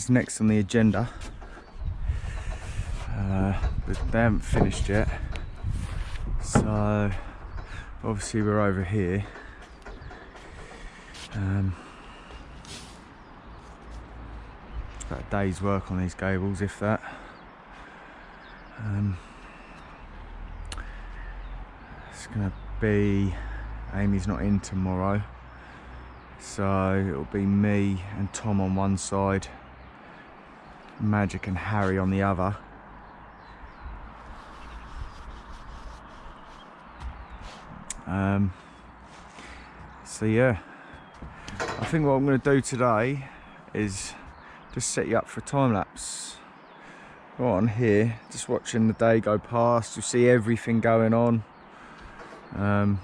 is next on the agenda. But they haven't finished yet. So obviously we're over here. About a day's work on these gables, if that. It's gonna be, Amy's not in tomorrow, so it'll be me and Tom on one side, Magic and Harry on the other. So yeah, I think what I'm going to do today is just set you up for a time lapse. Right on here, just watching the day go past. You see everything going on. I'm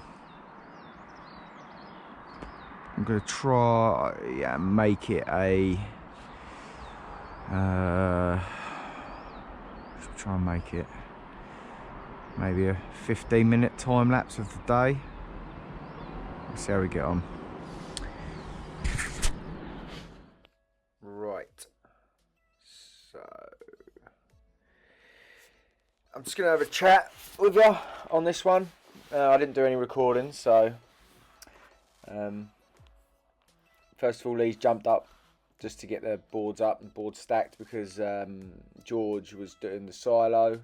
going to try, make it a. Try and make it maybe a 15-minute time lapse of the day. Let's see how we get on. Right, so I'm just going to have a chat with you on this one. I didn't do any recording, so first of all, Lee's jumped up just to get the boards up and boards stacked because George was doing the silo.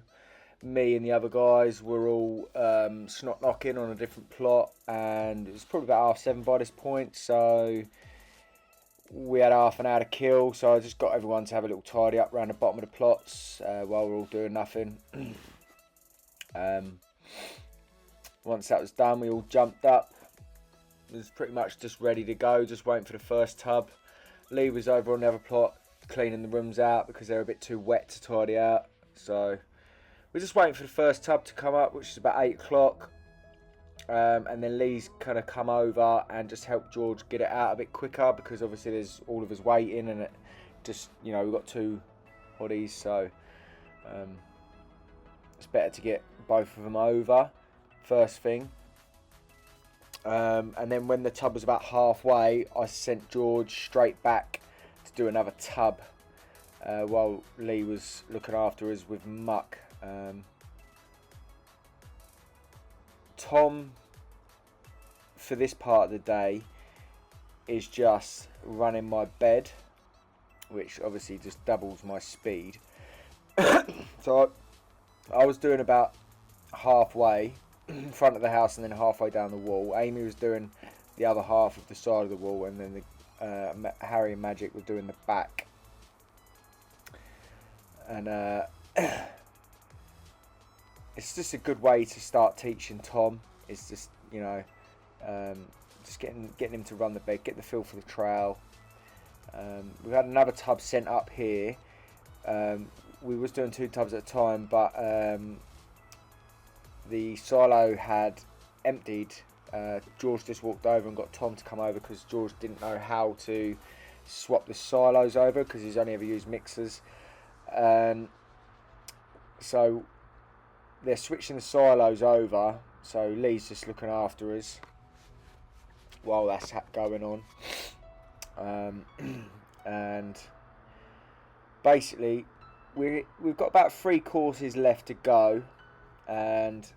Me and the other guys were all snot knocking on a different plot, and it was probably about 7:30 by this point, so we had half an hour to kill. So I just got everyone to have a little tidy up around the bottom of the plots while we're all doing nothing. Once that was done, we all jumped up. It was pretty much just ready to go, just waiting for the first tub. Lee was over on the other plot cleaning the rooms out because they were a bit too wet to tidy out, so we're just waiting for the first tub to come up, which is about 8 o'clock. And then Lee's kind of come over and just helped George get it out a bit quicker because obviously there's all of us waiting, and it just, you know, we've got 2 bodies, so it's better to get both of them over first thing. And then when the tub was about halfway, I sent George straight back to do another tub while Lee was looking after us with muck. Tom, for this part of the day, is just running my bed, which obviously just doubles my speed. So I was doing about halfway in front of the house and then halfway down the wall. Amy was doing the other half of the side of the wall, and then Harry and Magic were doing the back. And it's just a good way to start teaching Tom. It's just, you know, just getting him to run the bed, get the feel for the trowel. We've had another tub sent up here. We was doing 2 tubs at a time, but the silo had emptied. George just walked over and got Tom to come over because George didn't know how to swap the silos over because he's only ever used mixers. So they're switching the silos over, so Lee's just looking after us while that's going on. And basically we've got about 3 courses left to go, and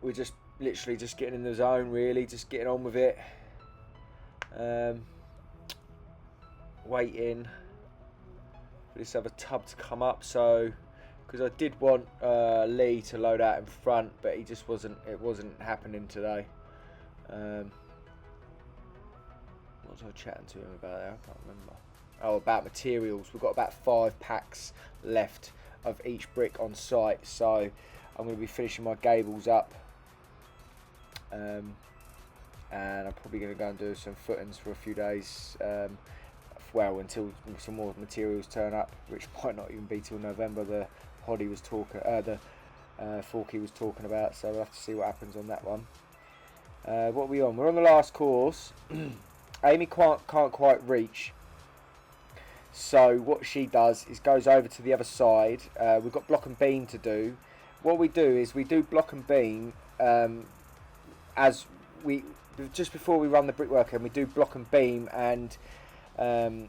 we're just literally just getting in the zone, really, just getting on with it. Waiting for this other tub to come up, so because I did want Lee to load out in front, but it wasn't happening today. What was I chatting to him about there? I can't remember. Oh, about materials. We've got about 5 packs left of each brick on site, so I'm going to be finishing my gables up, and I'm probably going to go and do some footings for a few days, well, until some more materials turn up, which might not even be till November. The Hoddy was talking, Forky was talking about, so we'll have to see what happens on that one. What are we on? We're on the last course. Amy can't quite reach, so what she does is goes over to the other side. We've got block and beam to do. What we do is we do block and beam as we just before we run the brickwork, and we do block and beam, and Tom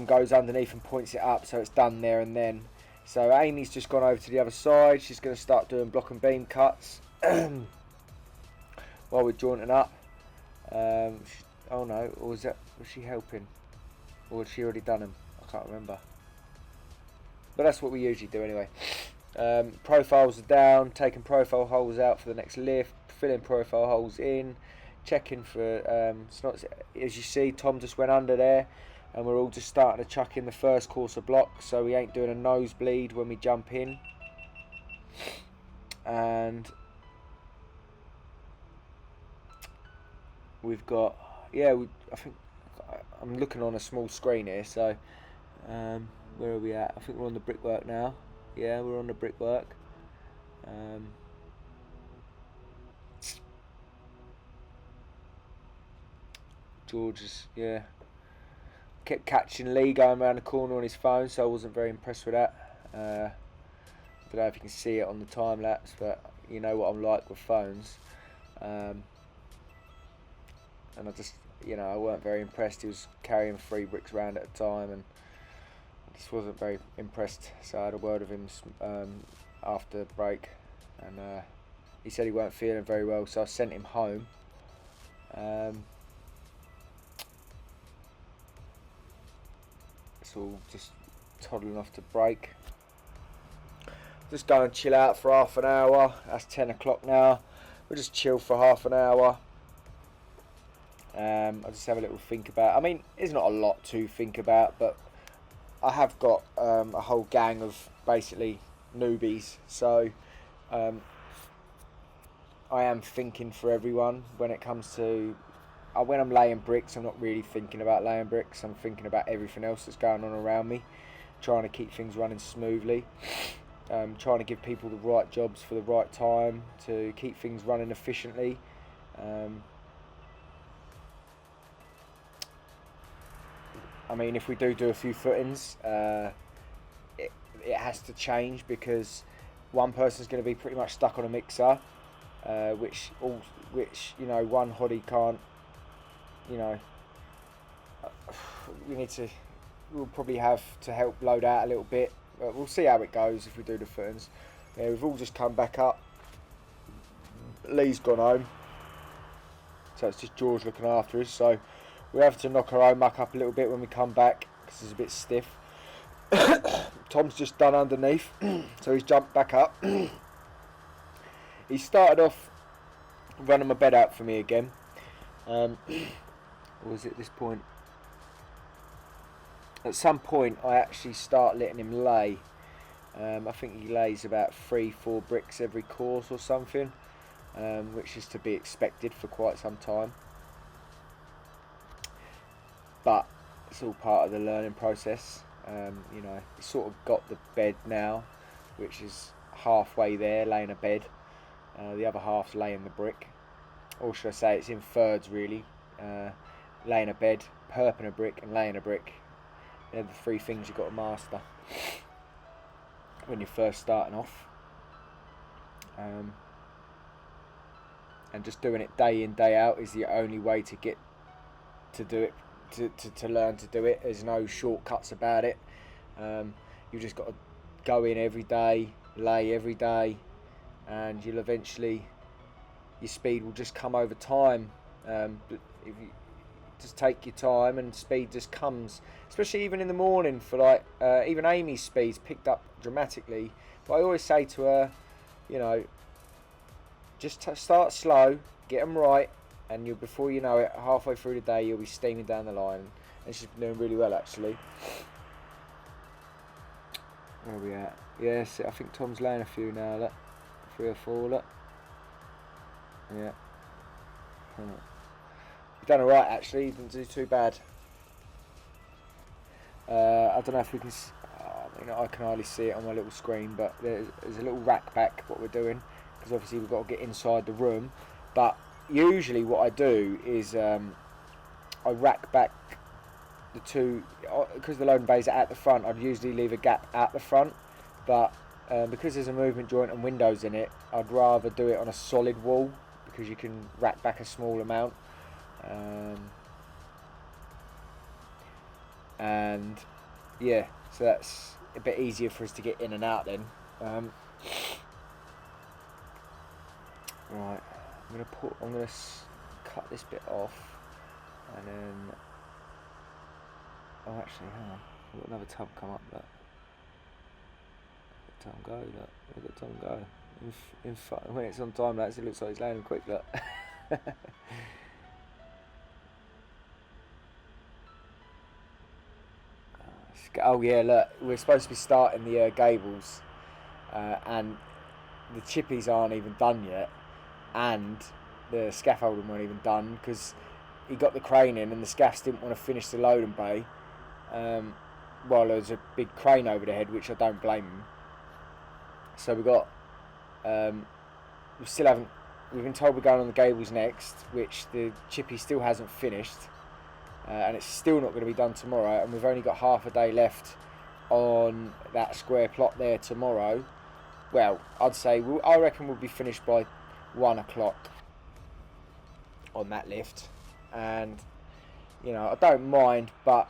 goes underneath and points it up, so it's done there and then. So Amy's just gone over to the other side. She's going to start doing block and beam cuts while we're jointing up. Oh no, or was she helping? Or had she already done them? I can't remember. But that's what we usually do anyway. Profiles are down, taking profile holes out for the next lift, filling profile holes in, checking for snots. As you see, Tom just went under there, and we're all just starting to chuck in the first course of blocks, so we ain't doing a nosebleed when we jump in. And we've got, I think I'm looking on a small screen here, so where are we at? I think we're on the brickwork now. Yeah, we're on the brickwork. George is, kept catching Lee going around the corner on his phone, so I wasn't very impressed with that. I don't know if you can see it on the time lapse, but you know what I'm like with phones. And I just, I weren't very impressed. He was carrying 3 bricks around at a time, and I just wasn't very impressed. So I had a word with him after the break, and he said he weren't feeling very well, so I sent him home. It's all just toddling off to break. Just go and chill out for half an hour. That's 10 o'clock now. We'll just chill for half an hour. I'll just have a little think about. I mean, there's not a lot to think about, but I have got a whole gang of basically newbies, so I am thinking for everyone when it comes to when I'm laying bricks. I'm not really thinking about laying bricks. I'm thinking about everything else that's going on around me, trying to keep things running smoothly, trying to give people the right jobs for the right time, to keep things running efficiently. I mean, if we do a few footings, it has to change, because one person's going to be pretty much stuck on a mixer, which one hottie can't. We'll probably have to help load out a little bit, but we'll see how it goes if we do the footings. Yeah, we've all just come back up. Lee's gone home, so it's just George looking after us. So we have to knock our own muck up a little bit when we come back, because it's a bit stiff. Tom's just done underneath, so he's jumped back up. He started off running my bed out for me again. Or was it at this point? At some point I actually start letting him lay. I think he lays about 3-4 bricks every course or something, which is to be expected for quite some time. But it's all part of the learning process. He's sort of got the bed now, which is halfway there, laying a bed. The other half's laying the brick. Or should I say it's in thirds really. Laying a bed, perping a brick and laying a brick. They're the 3 things you've got to master when you're first starting off. And just doing it day in, day out is the only way to get to do it, to learn to do it. There's no shortcuts about it. You've just got to go in every day, lay every day, and you'll eventually, your speed will just come over time. But if you just take your time, and speed just comes, especially even in the morning. For like even Amy's speed's picked up dramatically, but I always say to her, just start slow, get them right, and before you know it, halfway through the day you'll be steaming down the line. And she's been doing really well actually. Where are we at? Yes, I think Tom's laying a few now. Look, 3 or 4. Look. Yeah. You've done alright actually. You didn't do too bad. I don't know if we can. I can hardly see it on my little screen, but there's a little rack back what we're doing, because obviously we've got to get inside the room. But usually what I do is I rack back the 2, because the loading bays are at the front. I'd usually leave a gap at the front, but because there's a movement joint and windows in it, I'd rather do it on a solid wall, because you can rack back a small amount. and yeah, so that's a bit easier for us to get in and out then. Right, I'm gonna cut this bit off, and then actually, hang on, I've got another tub come up. Look, let time go. Look at time go. When it's on time lapse, it looks like it's landing quick. Look. Oh yeah, look, we're supposed to be starting the gables, and the chippies aren't even done yet, and the scaffolding weren't even done because he got the crane in and the scaffs didn't want to finish the loading bay. While there's a big crane over the head, which I don't blame him. So we got, we still haven't. We've been told we're going on the gables next, which the chippy still hasn't finished, and it's still not going to be done tomorrow. And we've only got half a day left on that square plot there tomorrow. Well, I'd say I reckon we'll be finished by 1 o'clock on that lift, and I don't mind, but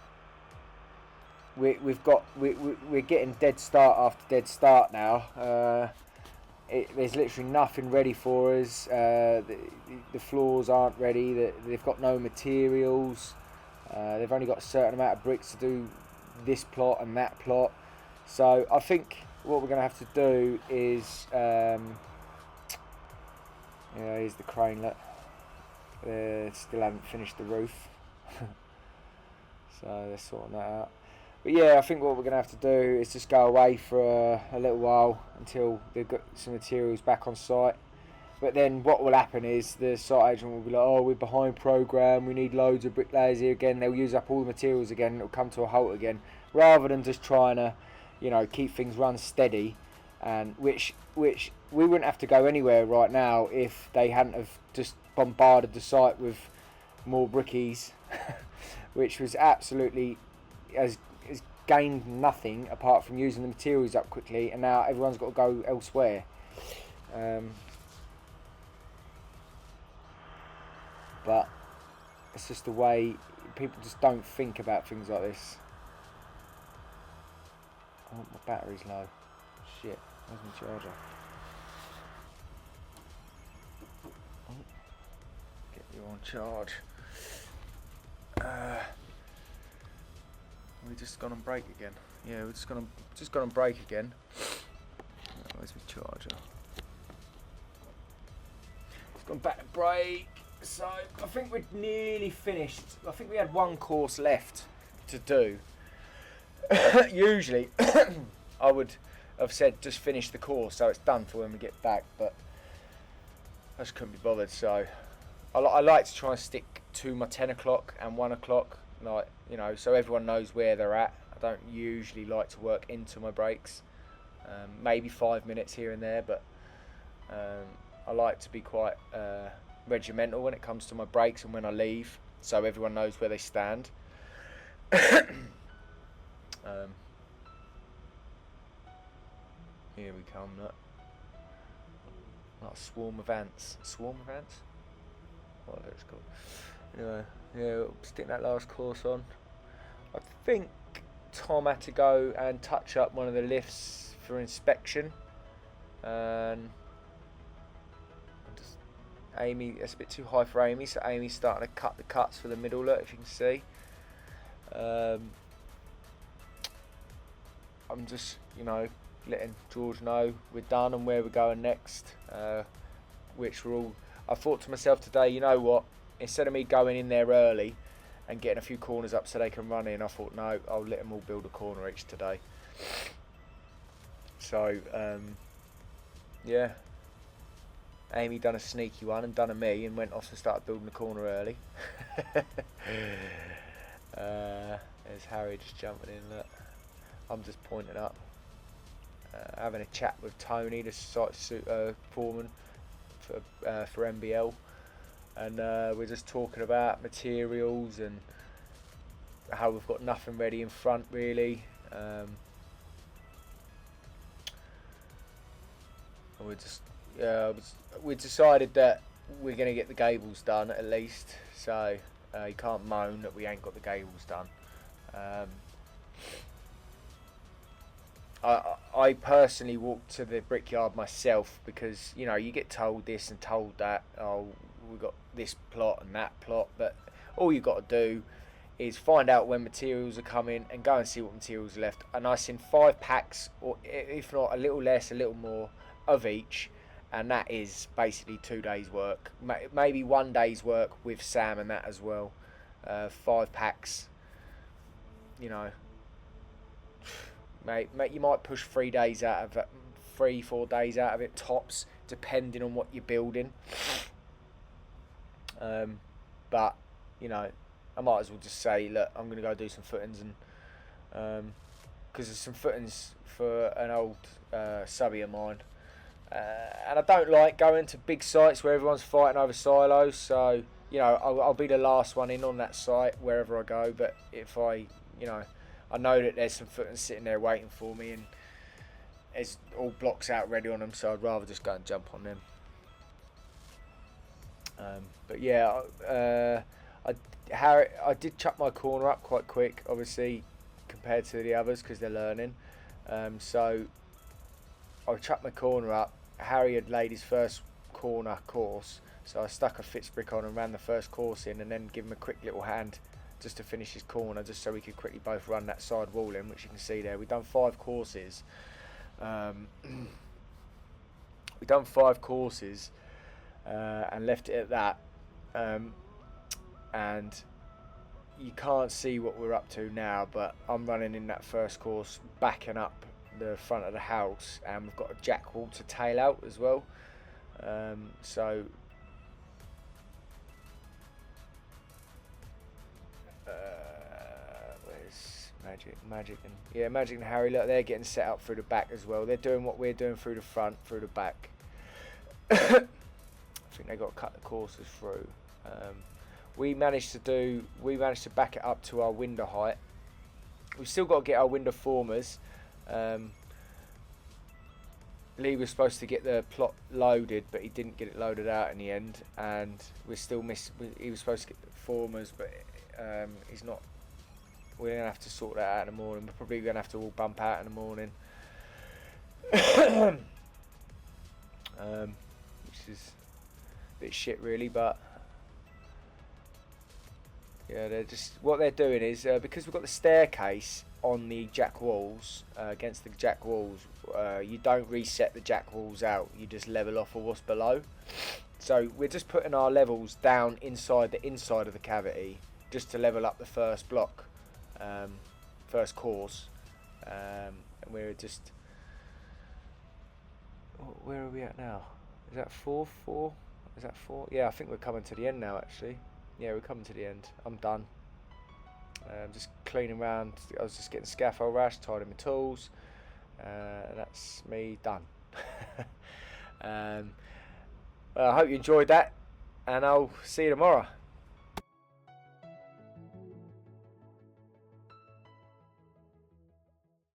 we're getting dead start after dead start now. There's literally nothing ready for us. The floors aren't ready. They've got no materials. They've only got a certain amount of bricks to do this plot and that plot. So I think what we're going to have to do is, here's the crane. Look, they still haven't finished the roof, so they're sorting that out. But yeah, I think what we're going to have to do is just go away for a little while until they've got some materials back on site. But then what will happen is the site agent will be like, oh, we're behind programme, we need loads of bricklayers here again. They'll use up all the materials again and it'll come to a halt again. Rather than just trying to, keep things run steady, and which we wouldn't have to go anywhere right now if they hadn't have just bombarded the site with more brickies, which was absolutely has gained nothing apart from using the materials up quickly, and now everyone's got to go elsewhere. But it's just the way people just don't think about things like this. Oh, my battery's low. Shit, where's my charger? Oh, get you on charge. We just gone on break again. Yeah, we're just gone on break again. Where's my charger? It's gone back to break. So I think we're nearly finished. I think we had one course left to do. Usually, I would have said just finish the course so it's done for when we get back, but I just couldn't be bothered. So I like to try and stick to my 10 o'clock and 1 o'clock, so everyone knows where they're at. I don't usually like to work into my breaks, maybe 5 minutes here and there, but I like to be quite regimental when it comes to my breaks and when I leave, so everyone knows where they stand. Here we come, look. Like a swarm of ants. Swarm of ants? Whatever it's called. Anyway, yeah, we'll stick that last course on. I think Tom had to go and touch up one of the lifts for inspection. And Amy, it's a bit too high for Amy, so Amy's starting to cut the cuts for the middle, look, if you can see. I'm just, letting George know we're done and where we're going next. Which we're all. I thought to myself today, you know what? Instead of me going in there early and getting a few corners up so they can run in, I thought no, I'll let them all build a corner each today. So yeah, Amy done a sneaky one and done a me and went off and started building the corner early. There's Harry just jumping in. Look. I'm just pointing up, having a chat with Tony, the site foreman for MBL, and we're just talking about materials and how we've got nothing ready in front really. And we decided that we're going to get the gables done at least, so you can't moan that we ain't got the gables done. I personally walk to the brickyard myself because, you know, you get told this and told that. Oh, we got this plot and that plot, but all you got to do is find out when materials are coming and go and see what materials are left. And I send 5 packs, or if not a little less, a little more of each, and that is basically 2 days' work, maybe 1 day's work with Sam and that as well. 5 packs, you know. Mate, you might push 3 days out of it, 3-4 days out of it tops, depending on what you're building. But you know, I might as well just say, look, I'm gonna go do some footings, and because there's some footings for an old subby of mine, and I don't like going to big sites where everyone's fighting over silos. So you know, I'll be the last one in on that site wherever I go. But if I, you know, I know that there's some footings sitting there waiting for me, and there's all blocks out ready on them, so I'd rather just go and jump on them. But yeah, I did chuck my corner up quite quick, obviously, compared to the others because they're learning. So I chucked my corner up. Harry had laid his first corner course, so I stuck a Fitz brick on and ran the first course in, and then give him a quick little hand just to finish his corner, just so we could quickly both run that side wall in, which you can see there. We've done 5 courses. We've done 5 courses and left it at that. And you can't see what we're up to now, but I'm running in that first course, backing up the front of the house, and we've got a jack wall to tail out as well. So Magic and Harry, look, they're getting set up through the back as well. They're doing what we're doing through the front, through the back. I think they got to cut the courses through. We managed to back it up to our window height. We've still got to get our window formers. Lee was supposed to get the plot loaded, but he didn't get it loaded out in the end, and we're still missing. He was supposed to get the formers, but he's not. We're going to have to sort that out in the morning. We're probably going to have to all bump out in the morning. Which is a bit shit really, but yeah, what they're doing is, because we've got the staircase on the jack walls, against the jack walls, you don't reset the jack walls out, you just level off of what's below. So we're just putting our levels down inside the inside of the cavity, just to level up the first block. First course, and we're just, where are we at now? Is that 4? Is that 4? Yeah, I think we're coming to the end now actually. Yeah, we're coming to the end. I'm done. Just cleaning around. I was just getting scaffold rash, tidying my tools, and that's me done. Well, I hope you enjoyed that, and I'll see you tomorrow.